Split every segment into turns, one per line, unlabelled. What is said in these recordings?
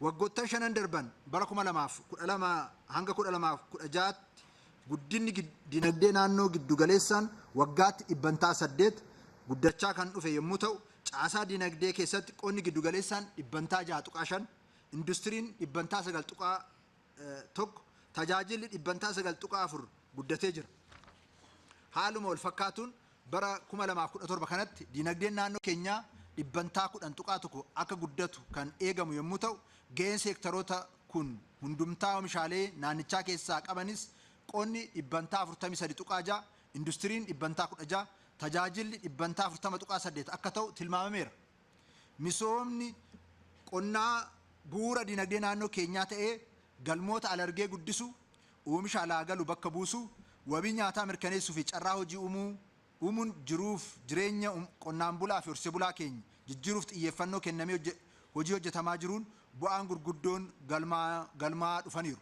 waggoottan shanan darban bara 2012 hanga 2016 guddinni dinagdee naannoo giddugaleessaan waggaatti 8% guddachaa kan dhufe yommuu ta'u, caasaa dinagdee keessatti qonni giddugaleessaan 6.5%, industiriin 9.1%, tajaajilli 9.4% guddatee jira. Haaluma wal fakkaatuun bara 2017 kanatti dinagdeen naannoo keenyaa 10% akka guddatu kan eegamu yommuu ta'u, ga'een seektaroota kun hundumtaa oomishaalee naannichaa keessaa qabanis qonni 43.6%, industiriin 16%, tajaajilli 40.8% akka ta'u tilmaamameera. Misoomni qonnaa bu'uura dinagdee naannoo keenyaa ta'ee galmoota alargee guddisu, oomisha alaa galu bakka buusu, wabii nyaataa mirkaneessuu fi carraa hojii uumuun jiruuf jireenya qonnaan bulaa fi horsee bulaa keenya jijjiiruuf xiyyeeffannoo kennamee hojii hojjetamaa jiruun bu'aan gurguddoon galmaa dhufaniiru.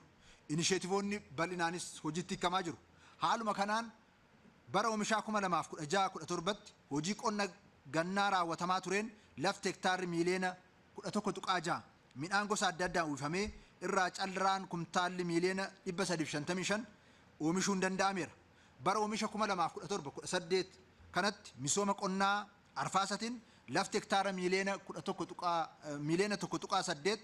Inisheetivoonni bal'inaanis hojiitti hiikamaa jiru. Haaluma kanaan bara oomishaa 2016-17 hojii qonna gannaa raawwatamaa tureen lafti hektaarri miiliyoona 11.6 midhaan gosa adda addaan uwwifamee irraa callaraan kumtaalli miiliyoona 355 oomishuun danda'ameera. Bara oomisha 2017-18 kanatti misooma qonnaa arfaasatiin lafti hektaara miiliyoona 1.8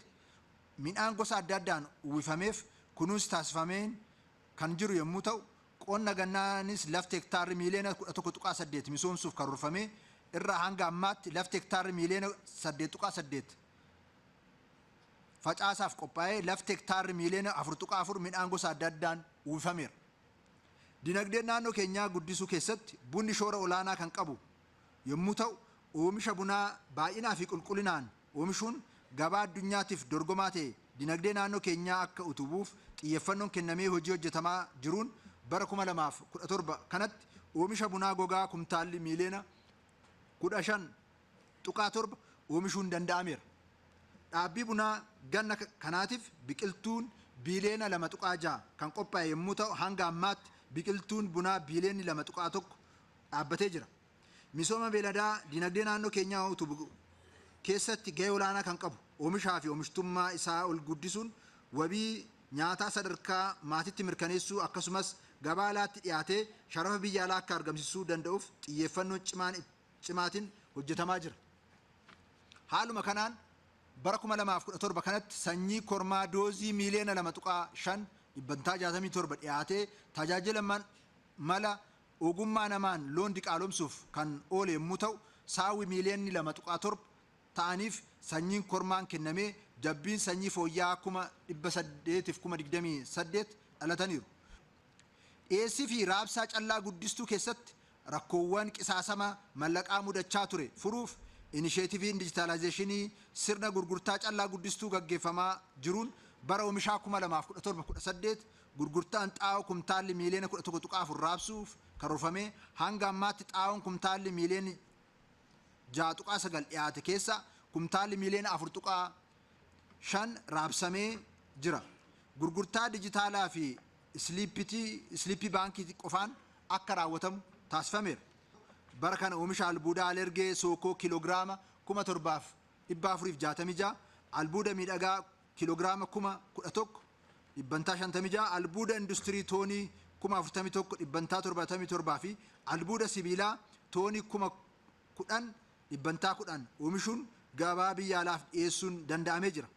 midhaan gosa adda addaan uwwifameef kunuunsi taasifameen kan jiru yommuu ta'u, qonna gannaanis lafti hektaarri miiliyoona 1.8 misoomsuuf karoorfamee irraa hanga ammaatti lafti hektaarri miiliyoona 8.8 facaasaaf qophaa'ee lafti hektaarri miiliyoona 4.4 midhaan gosa adda addaan uwwifameera. Dinagdeen naannoo keenyaa guddisuu keessatti bunni shoora olaanaa kan qabu yommuu ta'u, oomisha bunaa baay'inaa fi qulqullinaan oomishuun gabaa addunyaatiif dorgomaa ta'e dinagdee naannoo keenyaa akka utubuuf xiyyeeffannoon kennamee hojii hojjetamaa jiruun bara 2017 kanatti oomisha bunaa gogaa kumtaalli miiliyoona 15.7 oomishuun danda'ameera. Dhaabbii bunaa ganna kanaatiif biqiltuun biiliyoona 2.6 kan qophaa'e yommuu ta'u, hanga ammaatti biqiltuun bunaa biiliyoonni 2.1 dhaabbatee jira. Misooma beeladaa dinagdee naannoo keenyaa utubu keessatti gahee olaanaa kan qabu oomishaa fi oomishtummaa isaa ol guddisuun wabii nyaataa sadarkaa maatiitti mirkaneessuu akkasumas gabaa alaatti dhiyaatee sharafa biyya alaa akka argamsiisuu danda'uuf xiyyeeffannoon cimaatiin hojjetamaa jira. Haaluma kanaan bara 2017 kanatti sanyii kormaa doozii miiliyoona 2.5 67 dhiyaatee tajaajila mala ogummaa namaan loon diqaalomsuuf kan oole yommuu ta'u, saawwi miiliyoonni 2.7 ta'aniif sanyiin kormaan kennamee jabbiin sanyii fooyya'aa 828 dhalataniiru. Dhiyeessii fi raabsaa callaa guddistuu keessatti rakkoowwan qisaasama mallaqaa mudachaa ture furuuf inisheetiviin dijitaalaayizeeshinii sirna gurgurtaa callaa guddistuu gaggeeffamaa jiruun bara oomishaa 2017-18 gurgurtaan xaa'oo kumtaalli miiliyoona 11.4 raabsuuf karoorfamee hanga ammaatti xaa'oon kumtaalli miiliyoona 6.9 dhiyaate keessa kumtaalli miiliyoona 4.5 raabsamee jira. Gurgurtaa dijitaalaa fi isliippii baankii qofaan akka raawwatamu taasifameera. Bara kana oomisha albuudaa alergee sookoo kiloogiraama 7,466, albuuda miidhagaa kiloogiraama 11,156, albuuda industirii toonii 41,177 fi albuuda sibiilaa toonii 10,1010 oomishuun gabaa biyya alaaf dhiyeessuun danda'amee jira.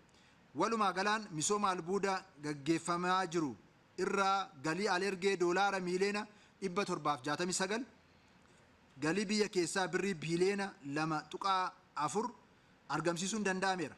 Walumaa galaan misooma albuuda gaggeeffamaa jiru irraa galii alergee doolaara miiliyoona 769, galii biyya keessaa birrii biiliyoona 2.4 argamsiisuun danda'ameera.